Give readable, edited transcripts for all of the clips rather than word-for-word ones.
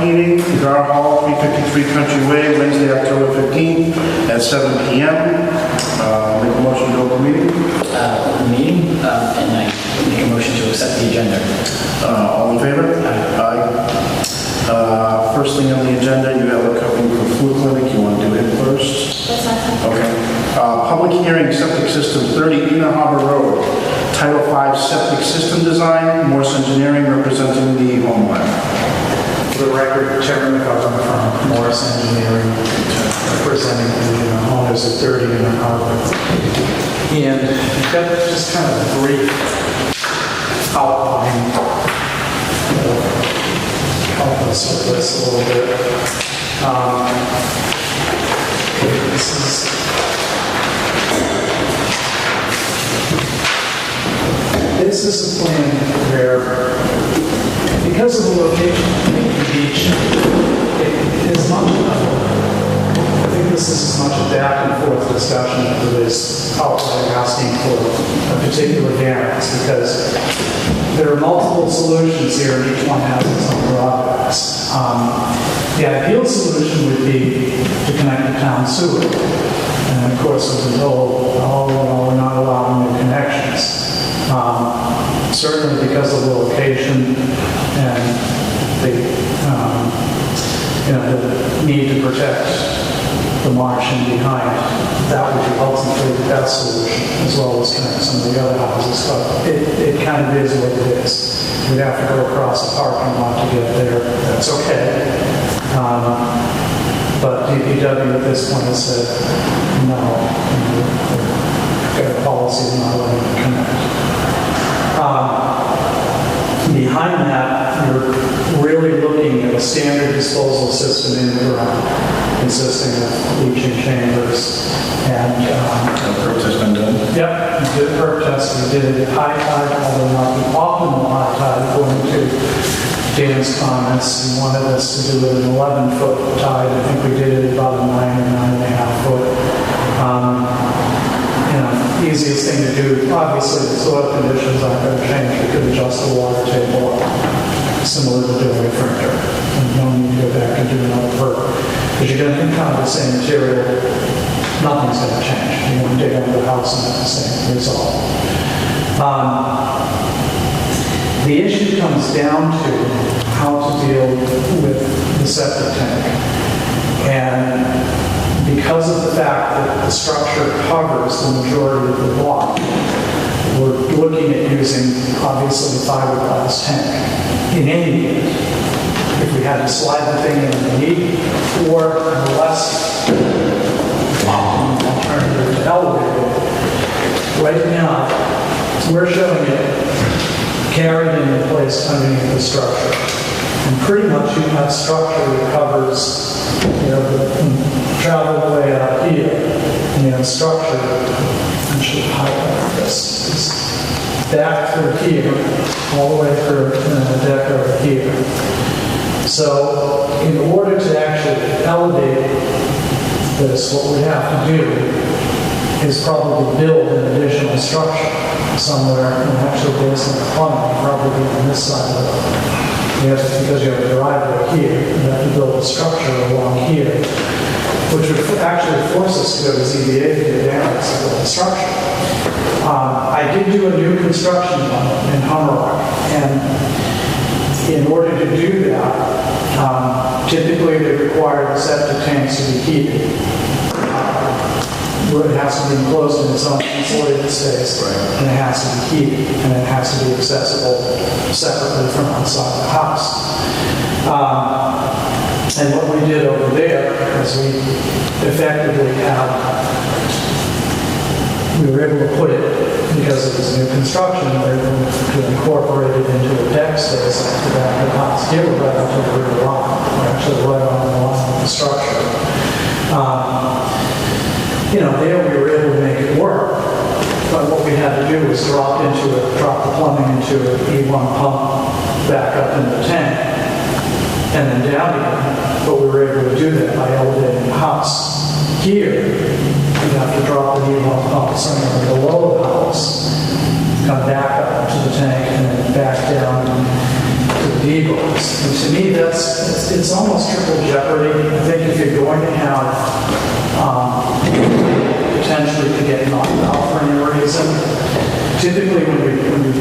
meeting, Gar Hall, 353 Country Way, Wednesday, October 15th at 7 p.m. Make a motion to open the meeting. And I make a motion to accept the agenda. All in favor? Aye. First thing on the agenda, you have a couple for food clinic. You want to do it first? That's not Okay. Public hearing, septic system, 30 Inner Harbor Road. Title 5 septic system design, Morse Engineering representing the homeowner. For the record, Chairman McGovern from Morris Engineering, representing the owners of 30 Inner Harbor. And got just kind of a brief outline. Help us with this a little bit. This is a plan where, because of the location of the beach, it is much I think this is as much a back and forth discussion as it is outright asking for a particular variance, because there are multiple solutions here and each one has its own drawbacks. The ideal solution would be to connect the town sewer. And of course, we've been told, oh, we're not allowing new connections. Certainly because of the location and the need to protect the marsh and behind, that would be ultimately the best solution, as well as connect some of the other houses. But it kind of is what it is. We'd have to go across a parking lot to get there. That's okay. But DPW at this point has said, no, we've got a policy of not letting them connect. Behind that, you're really looking at a standard disposal system in the ground, consisting of leaching chambers and... The perk test been done? Yep, we did a perk test. We did it at high tide, although not the optimal high tide, according to Dan's comments. He wanted us to do it at an 11-foot tide. I think we did it about a 9 or 9.5 foot. Easiest thing to do, obviously the soil conditions aren't going to change. We could adjust the water table up, similar to doing a printer. And you don't need to go back and do another perk. Because you're going to encounter the same material, nothing's going to change. You're going to dig under the house and have the same result. The issue comes down to how to deal with the septic tank. And because of the fact that the structure covers the majority of the block, we're looking at using, obviously, a fiberglass tank. In any event, if we had to slide the thing in underneath, or a less optimum alternative to elevated, right now, we're showing it carried and placed underneath the structure. And pretty much you have structure that covers, travel the way out here. And you have structure, I should highlight this, is back through here, all the way through the deck over here. So in order to actually elevate this, what we have to do is probably build an additional structure somewhere, and actually based on the plumbing, probably on this side of it. Because you have a driveway here, you have to build a structure along here, which would actually force us to go to ZBA to get variance to build the structure. I did do a new construction in Hummerock, and in order to do that, typically they require the septic tanks to be heated. It has to be enclosed in its own insulated space, and it has to be heated, and it has to be accessible separately from outside the house. And what we did over there is we effectively we were able to put it, because it was new construction, we were able to incorporate it into a deck space at the back of the house. Here we're right up to the rear line. We're actually right on the line of the structure. There we were able to make it work, but what we had to do was drop the plumbing into an E1 pump back up in the tank, and then down again. But we were able to do that by elevating the house. Here, you'd have to drop the E1 pump somewhere below the house, come back up to the tank, and then back down to the gazebos. And to me, it's almost triple jeopardy. I think if you're going to have potentially to get knocked out for any reason, typically when you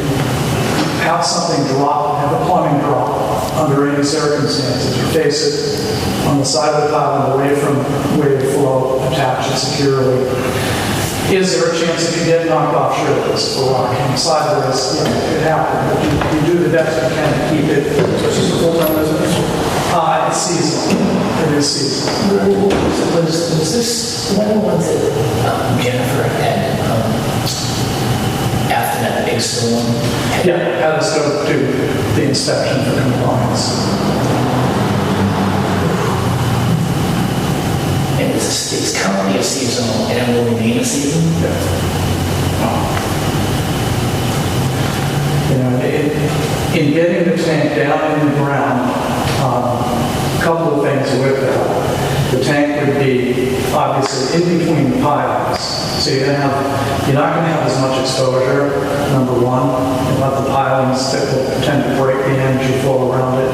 have something drop, have a plumbing drop under any circumstances, you face it on the side of the pile away from wave flow, attach it securely. Is there a chance it could get knocked off? Sure there is. For rock on the side there is, it could happen. But you do the best you can to keep it. So it's just a full-time residence? It's seasonal. It is seasonal. Was this one of the ones that Jennifer had after that big storm? Yeah, had us go do the inspection for compliance. And it's currently a seasonal, and it will remain a season? You know, in getting the tank down in the ground, a couple of things with that. The tank would be obviously in between the piles, so you're not going to have as much exposure. Number one, you'll have the pilings that will tend to break the energy flow around it.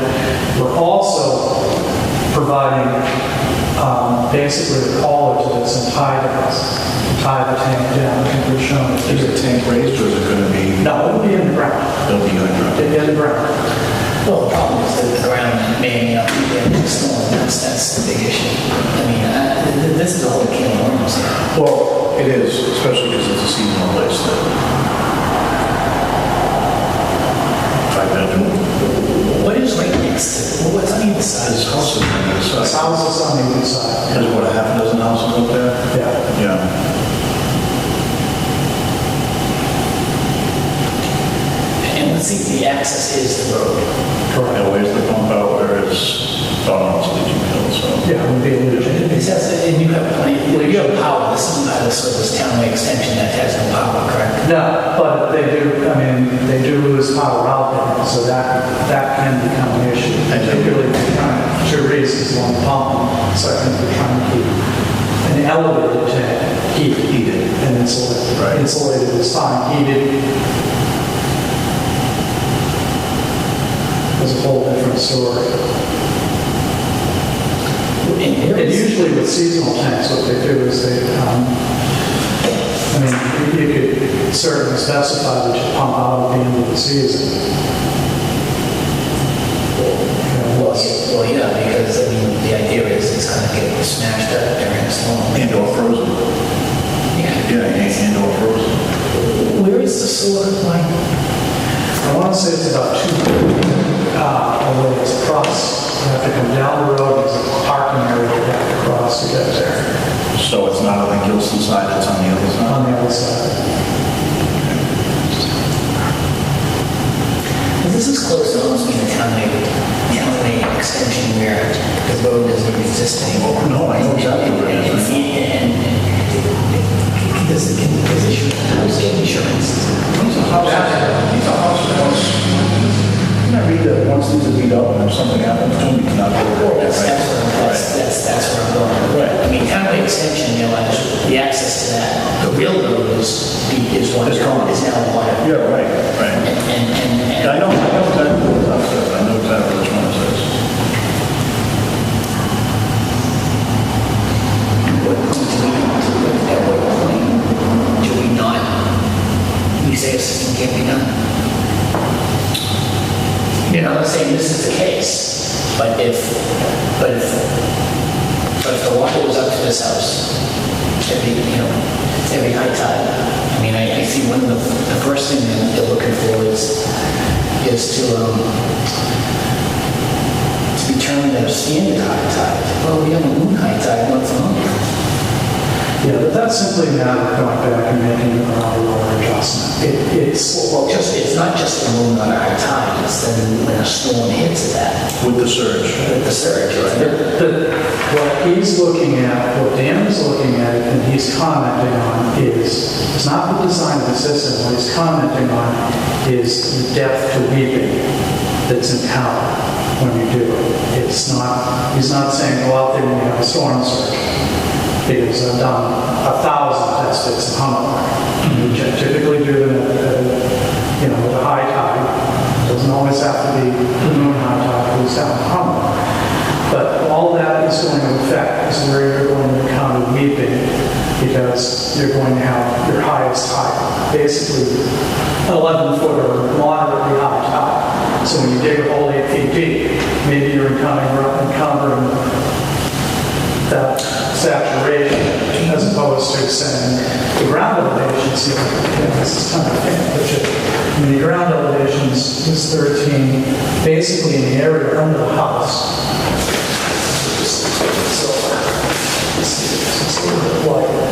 We're also providing basically the collar to this and tie the tank down. I think we've shown it. Is the tank raised or is it going to be? No, it'll be in the ground. It'll be underground. In the ground. Well, the problem is that the ground may not be there to snow, and that's the big issue. I mean, this is a whole can of worms here. Well, it is, especially because it's a seasonal place. What is right next to, what's on either side? This house is on the other This side. house is on the other side. There's what, a half a dozen houses up there? Yeah. Yeah. And let's see, the access is the road. And where's the pump out where it's on Legion Hill, so. Yeah, it would be legit. It says, and you have plenty, you have power, this is not a sort of this townway extension that has no power, correct? No, but they do lose power out there, so that can become an issue. Particularly for two reasons. One, pump. Second, we're trying to keep an elevated tank heated and insulated. Right. Insulated is fine, heated is a whole different story. And usually with seasonal tanks, what they do is they, you could certainly specify that you pump out at the end of the season. Well, yeah, because, I mean, the idea is it's going to get smashed up during the storm. And or frozen. Yeah. Yeah, and or frozen. Where is the sewer line? I want to say it's about 2 feet away. It's across. You have to come down the road. There's a parking area you have to cross to get there. So it's not on the Gilson side, it's on the other side? On the other side. Well, this is close to almost being a townway extension where the road doesn't exist anymore. No, I know exactly where it is. And there's issue with housing insurance. These are house. Can I read that once these are beat up and if something happens to them, you cannot go to court? That's where I'm going. Right. I mean, townway extension, the access to that, the real road is one It's is gone. now water. Yeah, right. And I know exactly what it's on, I know exactly which one it is. what point do we not, we say a system can't be done? You know, I'm not saying this is the case, but if the water was up to this house, every high tide, I mean, I see one of the first thing that they're looking for is to determine their standard high tide. Well, we have a moon high tide once a month. Yeah, but that's simply a matter of going back and making an hour adjustment. It's not just the moon on a high tide, it's then when a storm hits that. With the surge. With the surge, what he's looking at, what Dan is looking at, and he's commenting on it's not the design of the system. What he's commenting on is the depth to weeping that's encountered when you do it. He's not saying go out there when you have a storm surge. Because I've done 1,000 test pits in Humboldt. We typically do them at a high tide. It doesn't always have to be the moon high boundaries down the Humber. But all that is going to affect is where you're going to encounter weeping, because you're going to have your highest height, basically an 11-foot or moderately high tide. So when you dig a hole 8 feet deep, maybe you're encountering that saturation, as opposed to saying the ground elevations, this is kind of a picture. I mean, the ground elevations is 13, basically in the area under the house. It's a little bit lighter.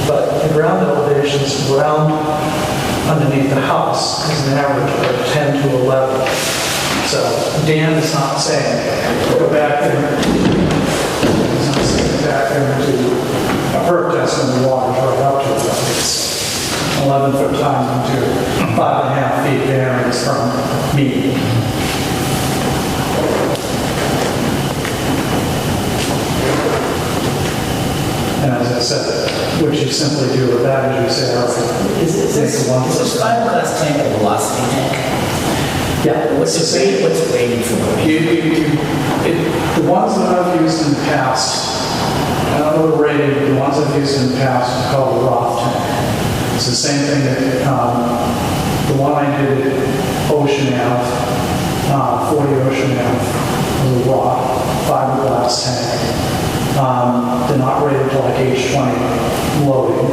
But the ground elevations around underneath the house is an average of 10 to 11. So Dan is not saying, go back there. He's not saying back there to a perk test when the water's right up to it. It's 11-foot times into 5.5 feet variance from median. And as I said, what you simply do with that is you say, Is this fiberglass tank a velocity tank? yeah, What's it rated for? the ones that I've used in the past, I don't know the rating, the ones I've used in the past are called a Roth tank. It's the same thing that the one I did at Ocean Ave, 40 Ocean Ave, was a Roth fiberglass tank. They're not rated to like H20 loading,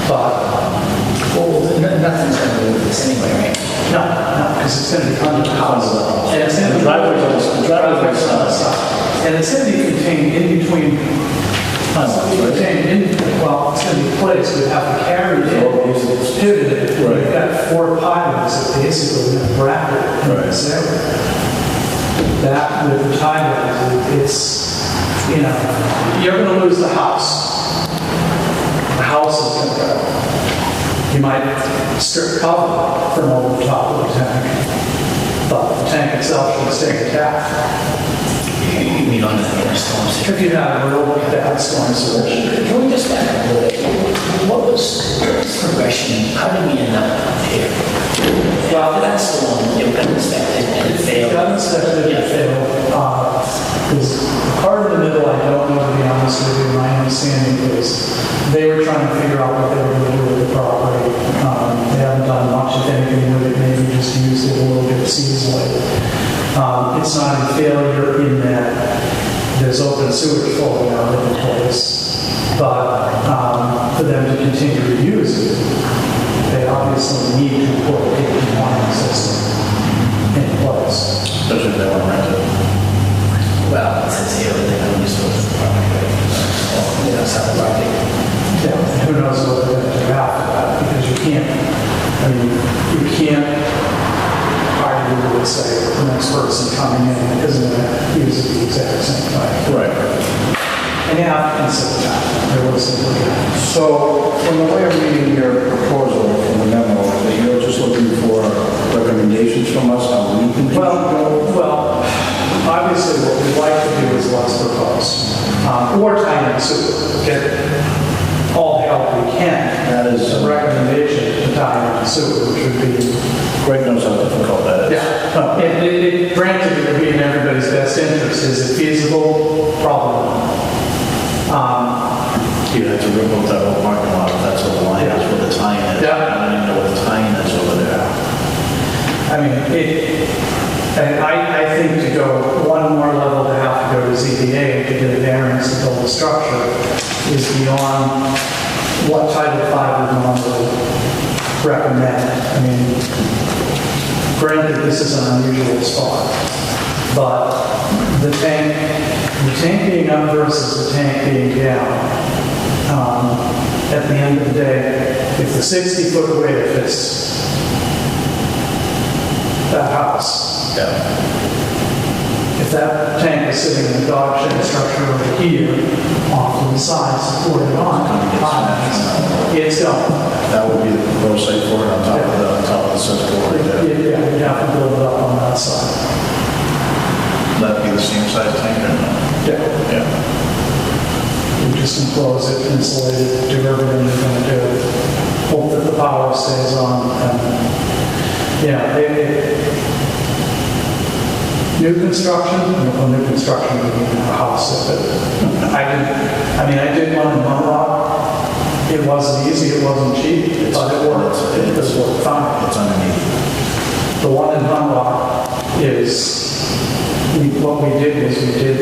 but Nothing's going to do with this anyway, right? no, because it's going to be under the house. And it's going to be driveway's on the side. And it's going to be contained in between. Well, it's going to be placed. We have to carry it in. It's pivoted. We've got 4 pylons that basically are bracket in this area. That with the tie it's, you're going to lose the house. The house is going to go. You might strip cover from over the top of the tank, but the tank itself should stay intact. You mean on the storms? If you had a real bad storm solution. Can we just back up a little bit? What was progression? How did we end up here? Well, that's the one you got inspected and it failed. Got inspected and it failed. Because part of the middle, I don't know, to be honest with you. My understanding is they were trying to figure out what they were going to do with the property. They haven't done much, if anything, with it. Maybe just used it a little bit seasonally. It's not a failure in that there's open sewage flowing out of the place, but for them to continue to use it, they obviously need to put a compliance system in place. Especially if they want to rent it. Well, it says here that they don't use the property, right? Well, they don't sell the property. Yeah, and who knows what they're going to do after that, because you can't argue with, say, the next person coming in isn't going to use it the exact same way. Right. And you have to consider that. Realistically. So, from the way I'm reading your proposal from the memo, that you're just looking for recommendations from us how we can Well, obviously what we'd like to do is let's propose. Or tie in sewer. Get all the help we can. That is a recommendation to tie in sewer, which would be... Greg knows how difficult that is. Yeah. Granted, it would be in everybody's best interest. Is it feasible? Probably not. You have to rip up that whole parking lot if that's what the line is, where the tie-in is. Yeah. I don't even know what the tie-in is over there. I mean, I think to go one more level to have to go to ZBA to get a variance to build a structure is beyond what Title V would normally recommend. I mean, granted, this is an unusual spot, but the tank being up versus the tank being down, at the end of the day, if the 60-foot wave fits that house, if that tank is sitting in a dog shed structure over here, off to the side, supported on, it's going. That would be the proposed site for it on top of the cesspool right there. Yeah, you'd have to build it up on that side. That'd be the same size tank or no? Yeah. You just enclose it, insulate it, do everything you're going to do. Hope that the power stays on. And, yeah, New construction, well, new construction would be a house, but I did one in Monroe. It wasn't easy, it wasn't cheap, but it worked. It was worked fine. It's underneath. The one in Monroe is, what we did was we did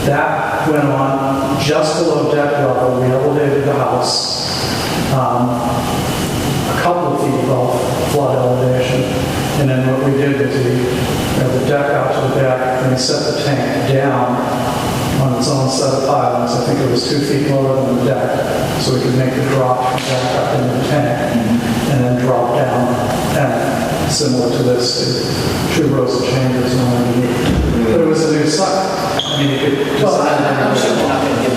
that went on just below deck level. We elevated the house a couple of feet above flood elevation. And then what we did was we had the deck out to the back and we set the tank down on its own set of pilings. I think it was 2 feet lower than the deck, so we could make the drop from back up into the tank and then drop down. And similar to this, 2 rows of chambers and underneath. But it was a new site. I mean, you could Well, design I'm sure we're not going to give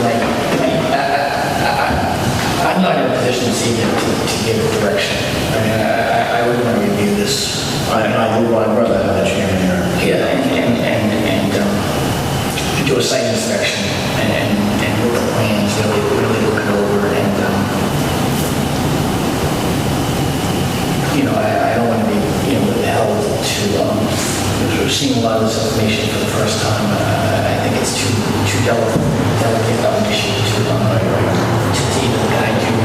I'm not in a position to give a direction. I mean, I would want to review this. I would rather have that chairman here. Yeah, and do a site inspection and look at plans, really look it over, and I don't want to be held to seeing a lot of this information for the first time. I think it's too delicate of an issue to even guide you.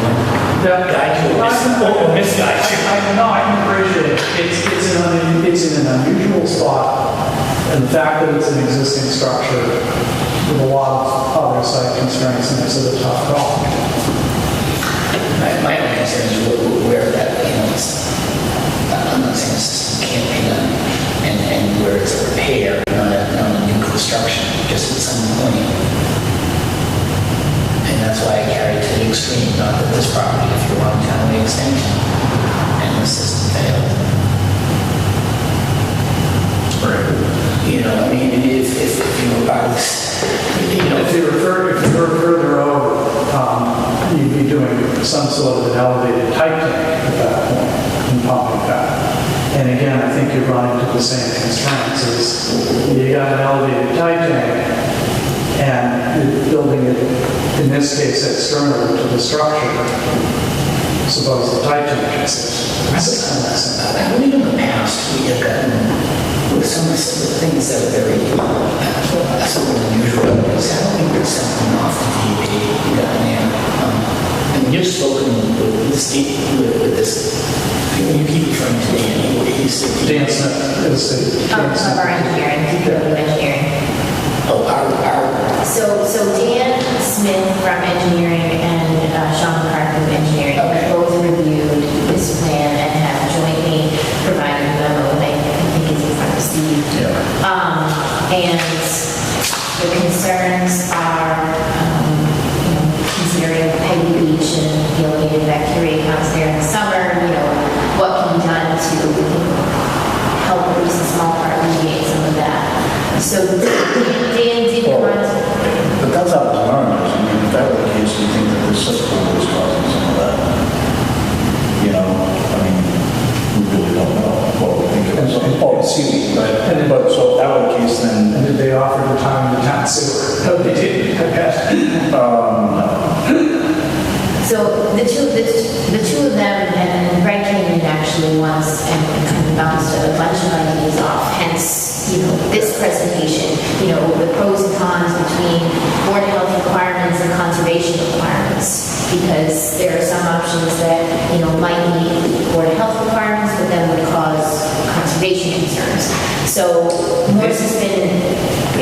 Guide you or misguide you. No, I can appreciate it. It's in an unusual spot, and the fact that it's an existing structure with a lot of other site constraints makes it a tough call. My only concern is where that, I'm not saying the system can't be done, and where it's a repair, not a new construction, just at some point. And that's why I carry it to the extreme, not that this property, if you're on townway extension, and the system failed. I mean, if you were about this, If you were further over, you'd be doing some sort of an elevated tight tank at that point and pumping that. And again, I think you run into the same constraints. Is you got an elevated tight tank, and you're building it, in this case, externally to the structure. Suppose the tight tank is it. I believe in the past we have gotten with some of the things that are very somewhat unusual. Is how do we put something off the DEP down there? And you've spoken with this, when you keep referring to Dan, what do you say? Dan Smith is the... Of our engineering, engineering. Oh, our... So Dan Smith from engineering and Sean Clark from engineering have both reviewed this plan and have jointly provided a memo that I think is in front of Steve. And the concerns are, considering Peggy Beach and the elevated bacteria counts there in the summer, what can be done to help at least a small part alleviate some of that. So Dan did run. But that's out of learners. I mean, if that were the case, do you think that this system was causing some of that? I mean, we really don't know what we think it was. Oh, it's seaweed, right? But so if that were the case, then... And did they offer to time the town sewer? No, they didn't. So the two of them, and Greg came in actually once and kind of bounced a bunch of ideas off, hence, this presentation, the pros and cons between board health requirements and conservation requirements, because there are some options that, might meet board health requirements, but then would cause conservation concerns. So Morris has been,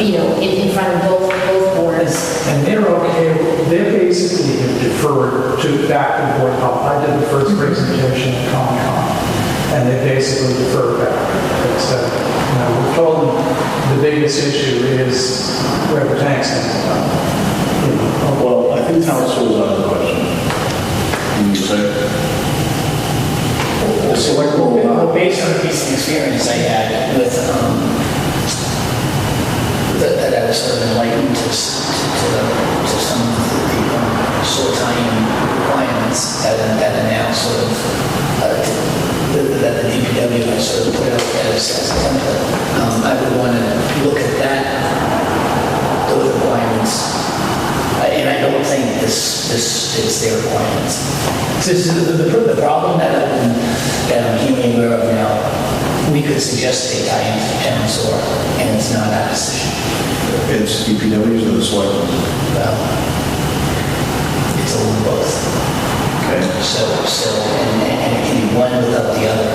in front of both boards. And they're okay, they basically have deferred back to the board of health. I did the first presentation at Comic-Con, and they basically deferred back. They said, we've told them the biggest issue is where the tanks can go. Well, I think town sewer is out of the question. Can you say? Well, based on the recent experience I had with, that I was sort of enlightened to some of the soil tying requirements that are now sort of, that the DPW has sort of put out as a template. I would want to look at those requirements. And I don't think this fits their requirements. This is the problem that I'm hearing aware of now we could suggest they tie into the town sewer, and it's not our decision. It's DPW's or the selectmen? Well, it's a little both. Okay. So, and it can be one without the other,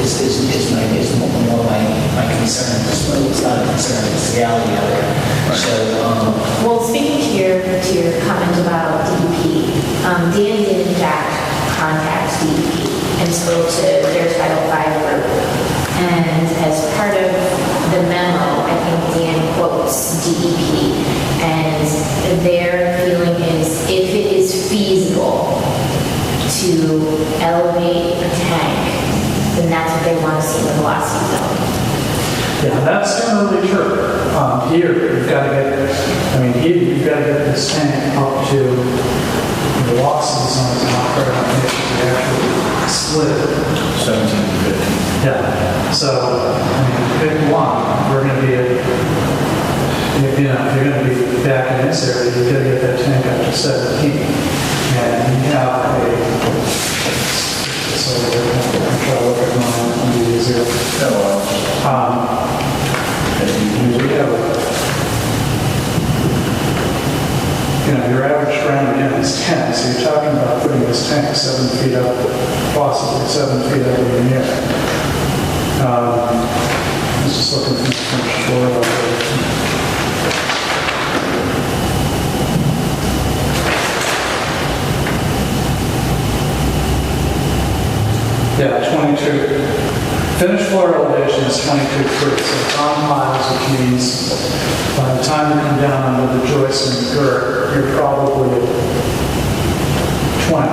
is more my concern. It's not a concern, it's the reality of it. So, Well, speaking to your comment about DEP, Dan did in fact contact DEP and spoke to their Title V group. And as part of the memo, I think Dan quotes DEP, and their feeling is if it is feasible to elevate a tank, then that's what they want to see in the velocity zone. Yeah, that's generally true. Here, you've got to you've got to get this tank up to the velocity zone is not very much. You actually split it. 17 to 15. Yeah. So, pick one. We're going to be if you're going to be back in this area, you've got to get that tank up to 17. And you have so I'm trying to look at one of these here. Your average ground again is 10, so you're talking about putting this tank 7 feet up, possibly 7 feet up in the air. I was just looking for some shore elevation. Yeah, 22. Finished floor elevation is 22 feet, so it's on piles, which means by the time you come down under the joist and the girth, you're probably at 20.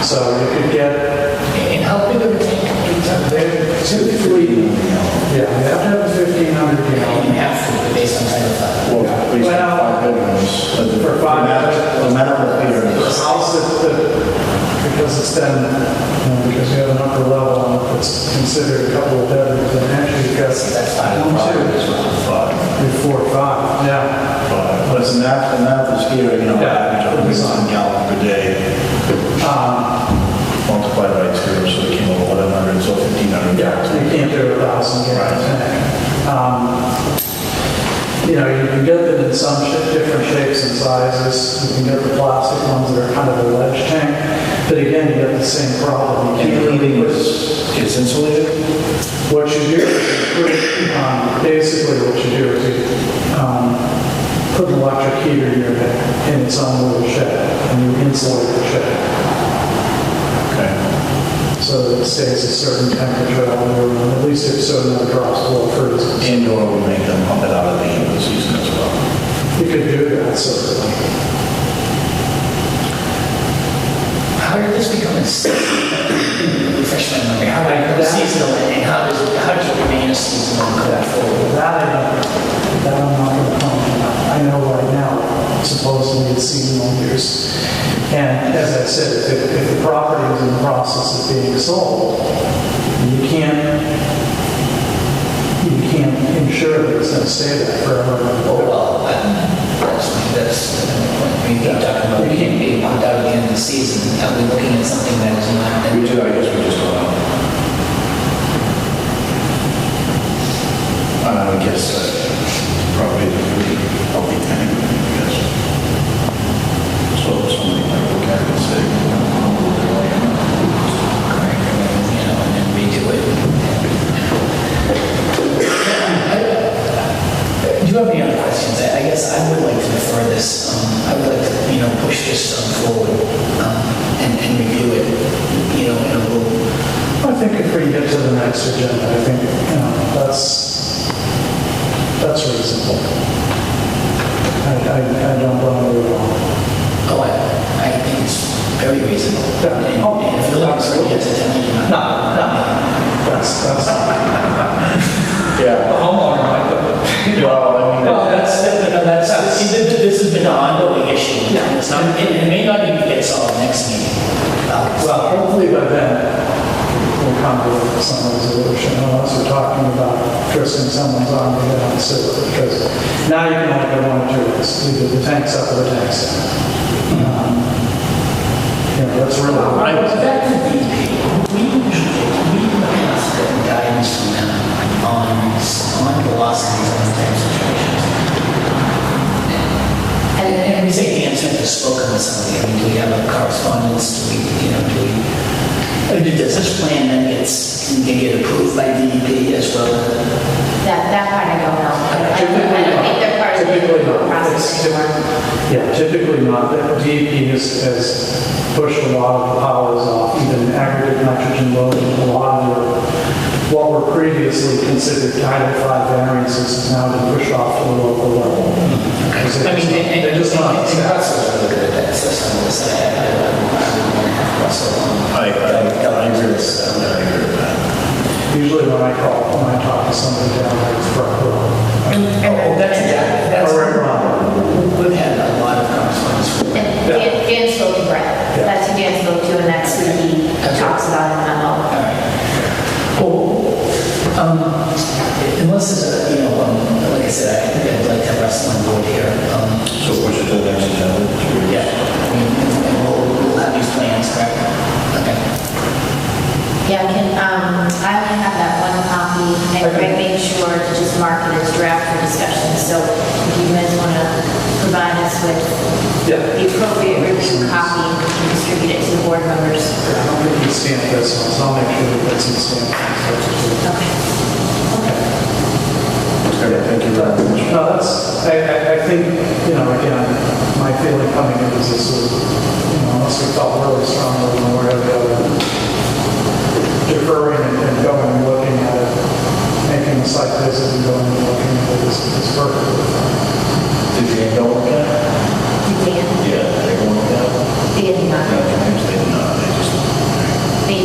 So you could get... and how big of a tank are you talking? Typically, yeah, you have to have a 1,500 gallon. You have to, based on Title V. Well, based on 5 bedrooms. For 5 The medical theater The is... house because it's then, because you have an upper level and it's considered a couple of bedrooms, and actually you've got That's fine. 1, 2, 3, 4, 5, yeah. But it's not, the math is here, Yeah. average of 1 gallon per day, multiplied by 2, so it came over 1,100, so 1,500 Yeah, gallons. you can't do 1,000 gallon tank. You can get them in some different shapes and sizes. You can get the plastic ones that are kind of a ledge tank, but again, you get the same problem. You And can't cleaning put- it's insulated? What you do is you put, basically what you do is you put an electric heater unit in its own little shed, and you insulate the shed Okay. so that it stays a certain temperature all year round, at least if so never drops below freezing. Indoor would make them pump it out at the end of the season as well. You could do that, certainly. How did this become a refresh my memory? How did it become seasonal, and how does it remain a seasonal going forward? That I'm not going to comment on. I know right now, supposedly it's seasonal use. And as I said, if the property is in the process of being sold, you can't ensure that it's going to stay there forever. Oh, well, that's the point. We keep talking about being pumped out at the end of the season. Are we looking at something that is not? I guess we just don't know. I would guess probably a pretty healthy tank, I guess. So somebody might look at it and say, And then redo it. Do you have any other questions? I guess I would like to defer this. I would like to, push this forward and review it, in a little. I think if we get to the next agenda, I think, that's reasonable. I don't want to move on. Oh, I think it's very reasonable. Yeah. And if you're looking for it, it's a template. No. That's yeah. the homeowner might do it. This has been an ongoing issue. It's not, it may not even get solved next meeting. Well, hopefully by then, we'll come to some resolution, unless we're talking about twisting someone's arm to get on the sewer, because now you can only go one of two ways, either the tank's up or the tank's down. That's really... Back to DEP, we guidance from them on velocities on type situations. And we say Dan Smith has spoken with somebody. I mean, do we have a correspondence? Does this plan then get approved by DEP as well? That part I don't know. I don't think they're part of Typically the not. process anymore. Yeah, typically not. The DEP has pushed a lot of the powers off, even aggregate nitrogen loading, a lot of what were previously considered Title V variances has now been pushed off to the local level. I mean, they're just not. Russell's really good at that system. I agree with that. Usually when I talk to somebody down there, it's Brookville. That's we've had a lot of correspondence. And Dan spoke to Brett. Yeah. That's who Dan spoke to, and that's who he talks about in that memo. Unless there's like I said, I think I'd like to have Russell on board here. So push it to the next agenda? Yeah, and we'll have these plans, correct? Okay. Yeah, I only have that one copy, and Greg made sure to just mark it as draft for discussion, so if you guys want to provide us with Yeah. the appropriate review copy, we can distribute it to the board members. I don't think you stamp this one, so I'll make sure that that's in stamp. Okay. Okay, thank you very much. No, I think, again, my feeling coming in is this was, unless we felt really strongly one way or the other, deferring and going and looking at it, making a site visit and going and looking at it is perfectly fine. Did you go with that? Dan? Yeah, they go with that? They did not. No, they did not. They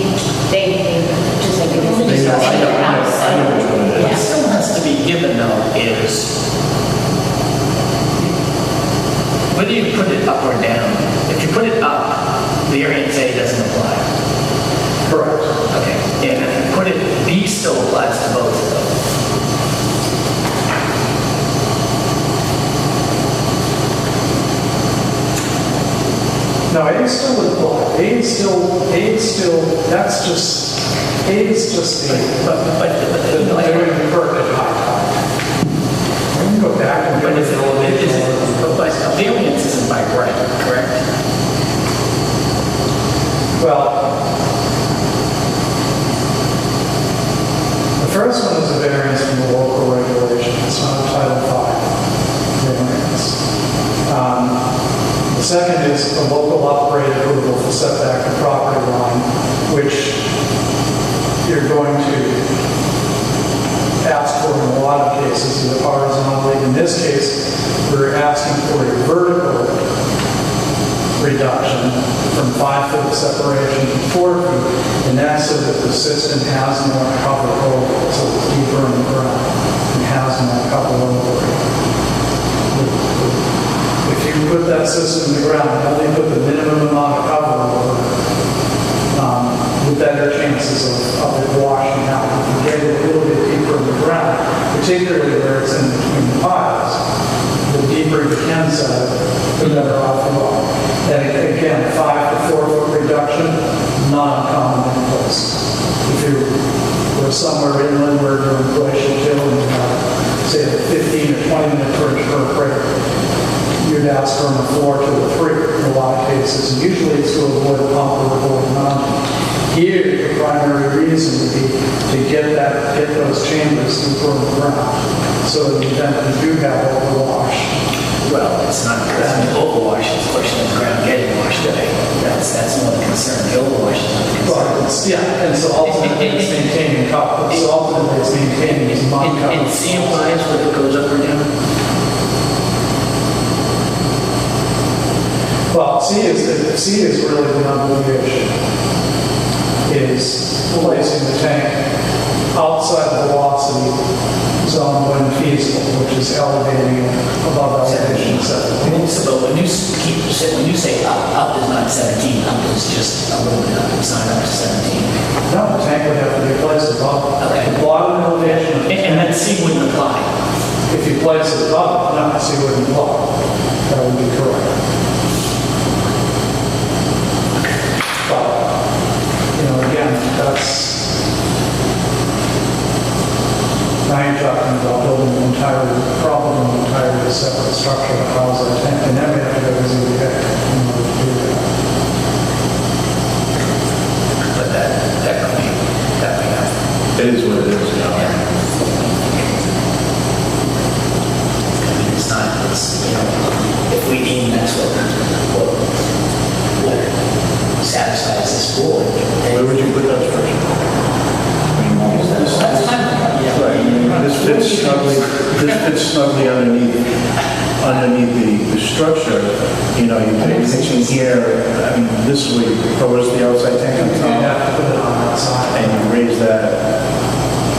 just like, it was a They know, discussion I in know, the house. I know which one it is. What still has to be given though is whether you put it up or down. If you put it up, the variance A doesn't apply. Correct. Okay. And if you put it, B still applies to both of them. No, A still would apply. A is still, that's just, A is just the, they would convert at high tide. We can go back and But get is it it, elevation. a variance isn't by right, correct? Well, the first one is a variance from the local regulation. It's not a Title V variance. The second is a local upgrade approval for setback and property line, which you're going to ask for in a lot of cases, either horizontally. In this case, we're asking for a vertical reduction from 5 foot separation to 4 feet, and that's so that the system has more cover over it, so it's deeper in the ground and has more cover over it. If you put that system in the ground, only put the minimum amount of cover over it, with better chances of it washing out. If you get it a little bit deeper in the ground, particularly where it's in between the piles, the deeper you can set it, the better off you are. And again, 5 to 4 foot reduction, not uncommon in place. If you were somewhere inland where you're in glacial till and you have, say, a 15 or 20 minute perch per crater, you'd ask from a 4 to a 3 in a lot of cases. And usually it's to avoid a pump or avoid a mountain. Here, the primary reason would be to get those chambers deeper in the ground, so that in the event you do have overwash. Well, it's not overwash, it's a question of the ground getting washed away. That's more the concern. The overwash is not the concern. Well, and so ultimately it's maintaining cover. So ultimately it's maintaining these mud cover. And C applies whether it goes up or down? Well, C is really the number of the issue. Is placing the tank outside the velocity zone when feasible, which is elevating it above elevation 17. So when you say up is not 17, up is just a little bit up, it's not up to 17. No, the tank would have to be placed above Okay. the bottom elevation. Of the And then tank. C wouldn't apply. If you place it above, no, C wouldn't apply. That would be correct. But, again, talking about building an entirely, probably an entirely separate structure to house a tank, and then we have to go to ZBA in order to do that. But that could be enough. It is what it is, you know. I mean, it's not, if we deem that's what satisfies this board, then Where would you put that structure? that's fine. Yeah. Right, I mean, this fits snugly underneath the structure. You know, you take things in here, I mean, this way, covers the outside tank on You top, have to put it on that side. and you raise that,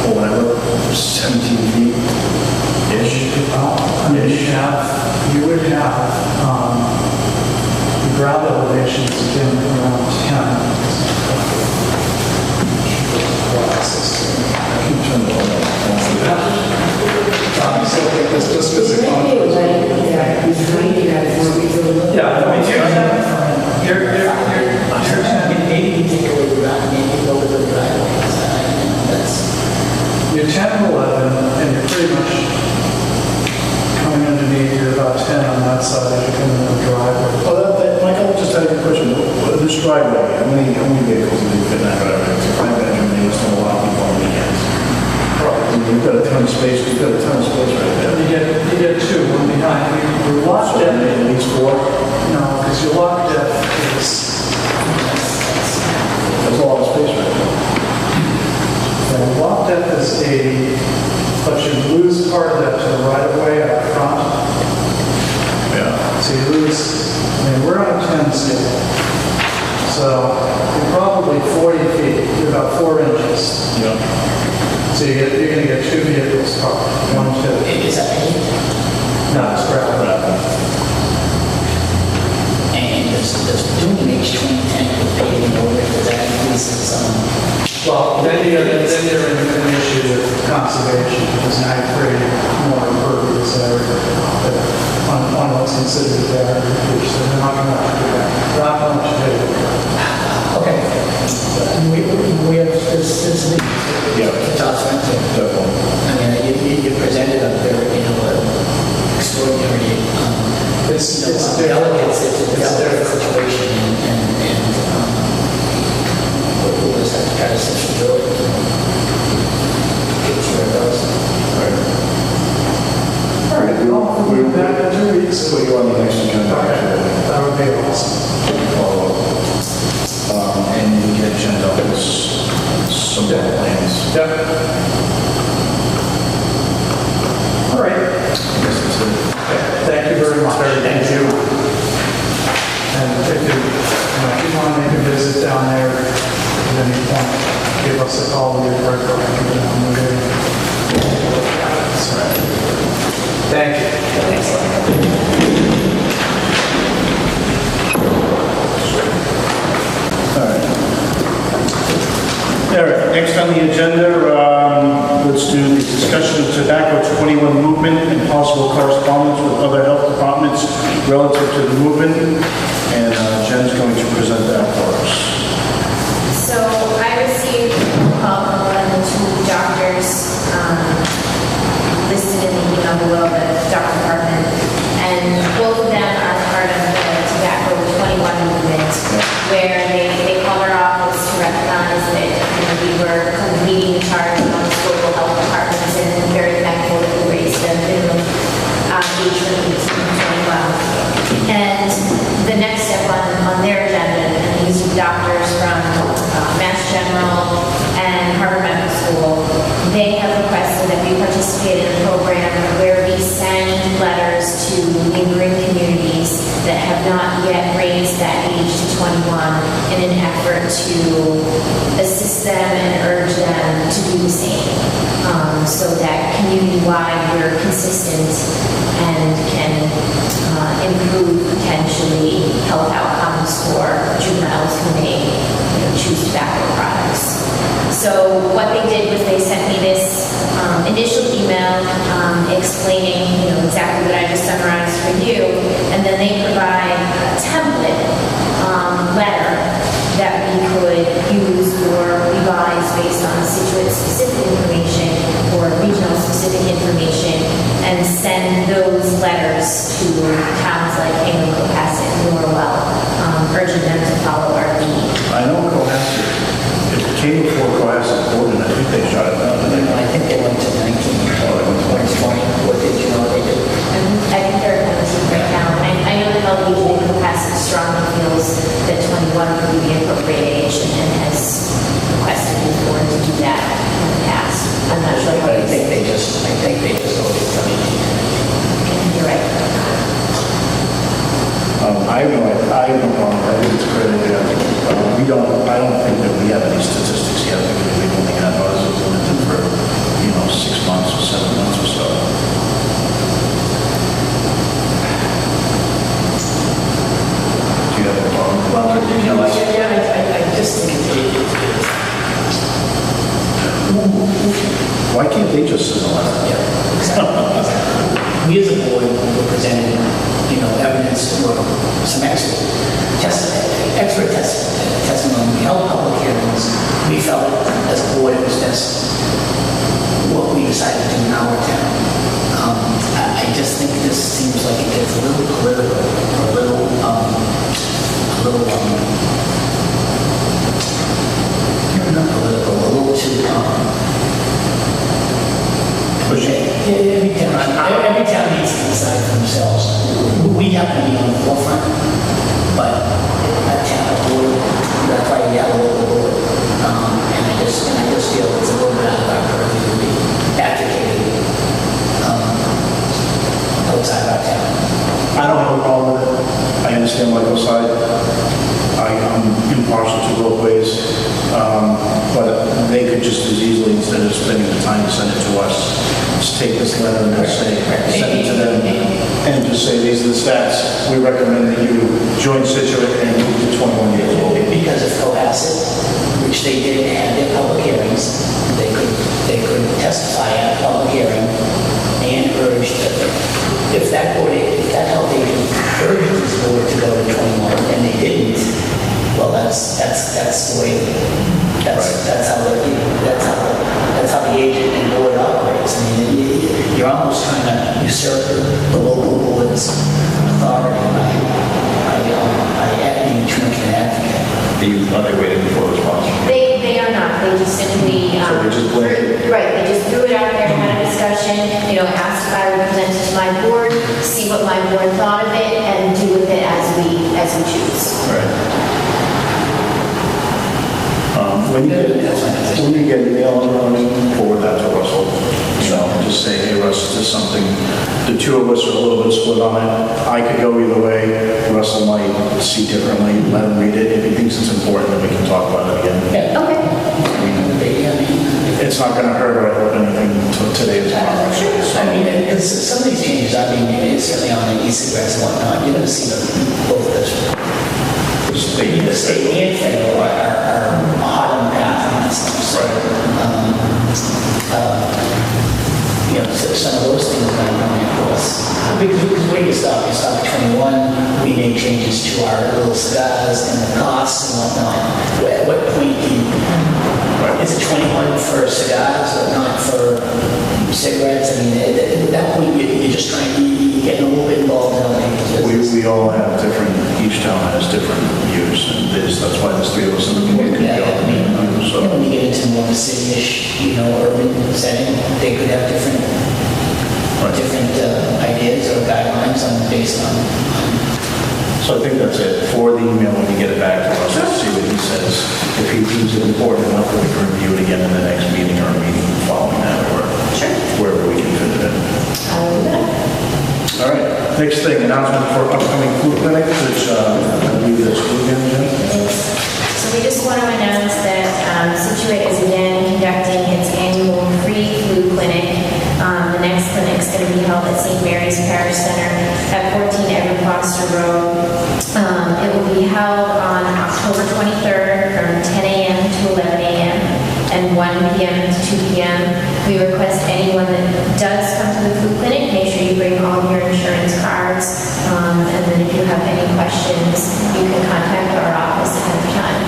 or whatever, 17 feet-ish. I mean, you would have, the ground elevations again around 10. So just as a yeah, I mean, you're 10. You're 10 and 11, and you're pretty much coming underneath. You're about 10 on that side as you come in the driveway. Oh, Michael, just had a question. This driveway, how many vehicles do you fit in that driveway? It's a private bedroom, they must have a lot of people on weekends. You've got a ton of space, right there. You get two, one behind. Your lot So depth, it needs 4. no, because your lot depth is, There's a lot of space right there. the lot depth is 80, but you lose part of that to the right of way up front. Yeah. So you lose, I mean, we're on a 10 scale. So you're probably 40 feet, you're about 4 inches. Yeah. So you're going to get 2 vehicles parked, 1, 2. Is that eight? No, it's gravel. And does doing an H20 tank with paving over it, does that increase some? Well, then you're in an issue with conservation, because now you're creating more impervious area on what's considered a barrier, which they're not going to have to do that. Not much to do. Okay. We have this Yeah. talk about it. Definitely. I mean, you presented a very, extraordinary, It's delicate different. situation, and what was that predecessor building? It's where it goes. All right, we'll be back in 2 weeks. Put you on the next agenda. Okay, that would be awesome. Follow up. And we can agenda this, some more plans. Yep. All right. I guess that's it. Thank you very much. Thank you. And if you want to make a visit down there at any point, give us a call. We'll be right back. That's right. Thank you. All right. All right, next on the agenda, let's do the discussion of tobacco 21 movement and possible correspondence with other health departments relative to the movement. And Jen's going to present that for us. So I received a call from one of the 2 doctors listed in the email below, the doctor department, and both of them are part of the tobacco 21 movement, where they called our office to recognize that we were kind of leading the charge on the local health departments, and very thankful that we raised the minimum age from 18 to 21. And the next step on their agenda, and these are doctors from Mass General and Harvard Medical School, they have requested that we participate in a program where we send letters to neighboring communities that have not yet raised that age to 21 in an effort to assist them and urge them to do the same, so that community-wide we're consistent and can improve potentially health outcomes for juveniles who may choose tobacco products. So what they did was they sent me this initial email explaining exactly what I just summarized for you, and then they provide a template letter that we could use or revise based on Scituate specific information or regional specific specific information and send those letters to towns like Hingham, Cohasset, and Norwell, urging them to follow our lead. I know Cohasset, it came before Cohasset Board, and I think they shut it down, didn't they? I think they went to 19, or 20, what did you know they did? I think they're going to right now. I know the Health Agent in Cohasset strongly feels that 21 would be the appropriate age and has requested the board to do that in the past. I'm not sure how But I they think they just voted for me. You're right. I have no problem, I think it's a great idea. I don't think that we have any statistics yet, because we've only had ours limited for, 6 months or 7 months or so. Do you have a problem? Well, I just think Why can't they just send a letter? yeah, exactly. We as a board were presented, evidence or some expert testimony. We held public hearings. We felt as a board it was best what we decided to do in our town. I just think this seems like it gets a little political, a little too, every town needs to decide for themselves. We have to be on the forefront, but a town board, that's why we have a local board. And I just feel it's a little bit out of our purview to be advocating outside our town. I don't have a problem with it. I understand Michael's side. I'm impartial to both ways. But they could just as easily, instead of spending the time to send it to us, just take this letter and just say, send it to them, and just say, these are the stats. We recommend that you join Scituate and move to 21 years old. Because of Cohasset, which they did have their public hearings, they could testify at a public hearing and urge that if that health agent urged this board to go to 21 and they didn't, well, that's the way. That's how the agent and board operates. I mean, you're almost trying to usurp the local board's authority. I add you too much of an advocate. Are they waiting for a response? They are not. They just simply, So they just blamed it. right, they just threw it out there, had a discussion, asked if I would present it to my board, see what my board thought of it, and do with it as we choose. Right. When you get an email, forward that to Russell. Just say, hey, Russ, is this something, the two of us are a little bit split on it. I could go either way. Russell might see differently. Let him read it. If he thinks it's important, then we can talk about it again. Yeah. Okay. It's not going to hurt or help anything today as well. I mean, because some of these changes, certainly on the e-cigarettes and whatnot, you're going to see both the state and federal are hot on the path on this stuff. So, so some of those things are going to come across. Because where you stop at 21, we made changes to our little cigars and the costs and whatnot. At what point do you, is it 21 for cigars or not for cigarettes? I mean, at that point, you're just you're getting a little bit involved in other things. We all have different, each town has different views, and that's why there's three of us in the community. When you get into more of a city-ish, urban setting, they could have different ideas or guidelines based on. So I think that's it. For the email, when you get it back to us, let's see what he says. If he deems it important enough, we can review it again in the next meeting or a meeting following that, or wherever we can fit it in. All right, next thing, announcement for upcoming food clinic, which I believe that's food again, Jen? So we just want to announce that Scituate is again conducting its annual free food clinic. The next clinic is going to be held at St. Mary's Parish Center at 14 Edward Foster Road. It will be held on October 23rd from 10 a.m. to 11 a.m. and 1 p.m. to 2 p.m. We request anyone that does come to the food clinic, make sure you bring all your insurance cards. And then if you have any questions, you can contact our office ahead of time.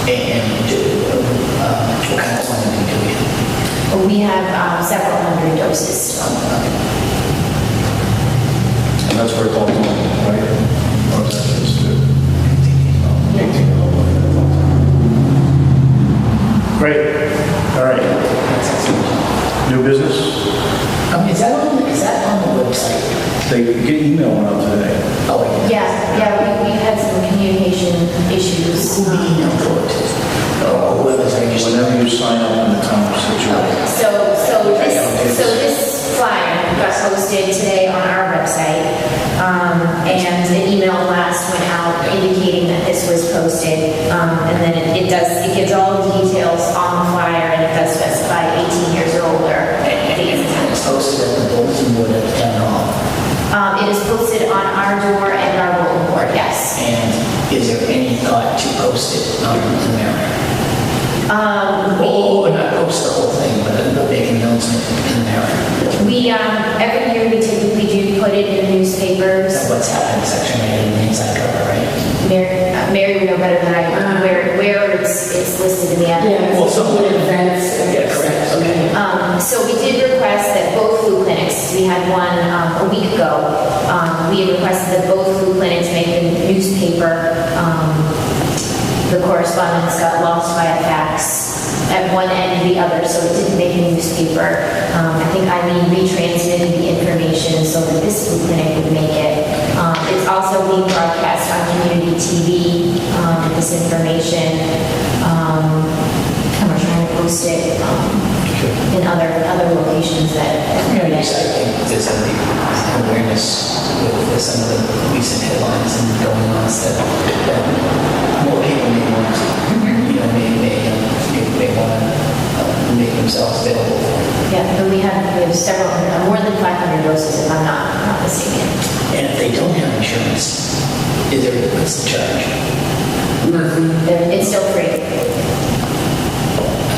And what kind of funding do we have? We have several hundred closest. And that's where it's all going, right? Or is that just Great, all right. New business? Is that on the website? They get email went out today. Oh, Yeah, we've had some communication issues. Who we email for it? Oh, whoever's registered. Whenever you sign up in the town of Scituate. So this flyer got posted today on our website, and an email blast went out indicating that this was posted, and then it gives all the details on the flyer, and it does specify 18 years or older. It's posted at the bulletin board at the town hall. It is posted on our door and our bulletin board, yes. And is there any thought to post it on the mail? Or not post the whole thing, but make an announcement in the mail? Every year we typically do put it in the newspapers. That's what's happened, section 8 in the inside cover, right? Mary would know better than I do where it's listed in the ad. Yeah, Well, some events. Yeah, correct, okay. So we did request that both flu clinics, we had one a week ago, we had requested that both flu clinics make the newspaper. The correspondence got lost via fax at one end or the other, so it didn't make a newspaper. I think Eileen retransmitted the information so that this flu clinic would make it. It's also being broadcast on community TV, this information. And we're trying to post it in other locations that. Yeah, yes, I think there's a awareness with some of the recent headlines and going on stuff that more people may want to, may want to make themselves available for. Yeah, and we have several, more than 500 doses, if I'm not mistaken. And if they don't have insurance, what's the charge? Nothing. It's still free.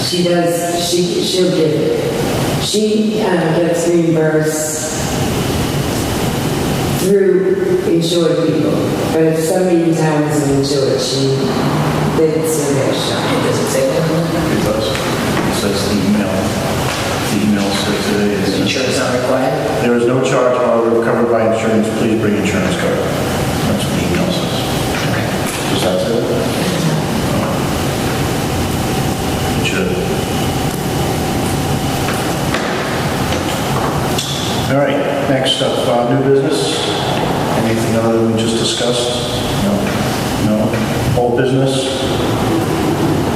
She'll give it. She gets reimbursed through insured people. But if somebody in town is insured, they can still get a shot. Does it say that? It does. It says the email. The email says today is Insurance not required? there is no charge, however, covered by insurance. Please bring insurance card. That's what the email says. Does that say that? It should. All right, next up, new business. Anything other than we just discussed? No. Old business?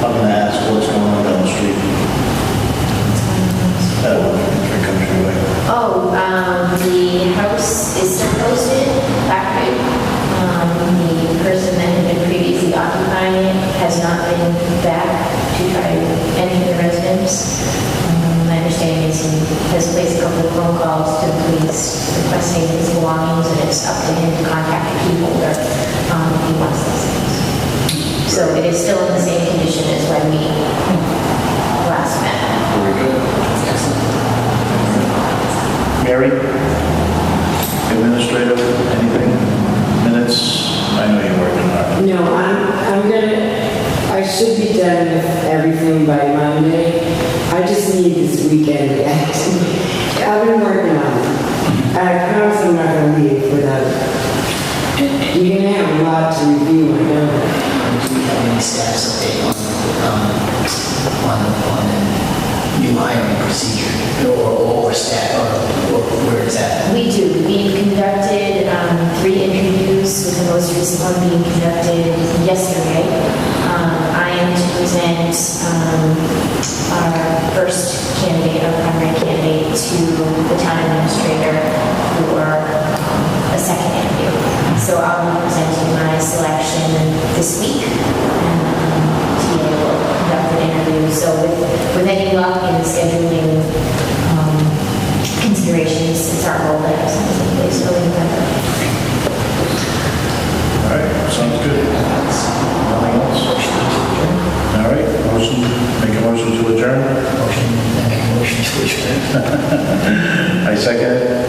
I'm going to ask what's going on down the street. Countryway. Oh, the house is still posted, Blackwood. The person that had been previously occupying it has not been back to try to enter the residence. My understanding is he has placed a couple of phone calls to the police requesting his belongings, and it's up to him to contact the key holder if he wants those things. So it is still in the same condition as when we last met. Very good. Mary? Administrative, anything? Minutes? I know you're working hard. No, I should be done with everything by Monday. I just need this weekend to act. I've been working on it. I promise I'm not going to leave without it. You're going to have a lot to review, I know. Do we have any status update on the new hiring procedure or staff or where is that? We do. We conducted 3 interviews, with the most recent one being conducted yesterday. I am to present our first candidate, our primary candidate, to the town administrator for a second interview. So I'll be presenting my selection this week, and TA will conduct an interview. So with any luck in scheduling considerations, it's our goal to have something in place early November. All right, sounds good. Nothing else? All right, make a motion to adjourn. Motion to adjourn. I second it.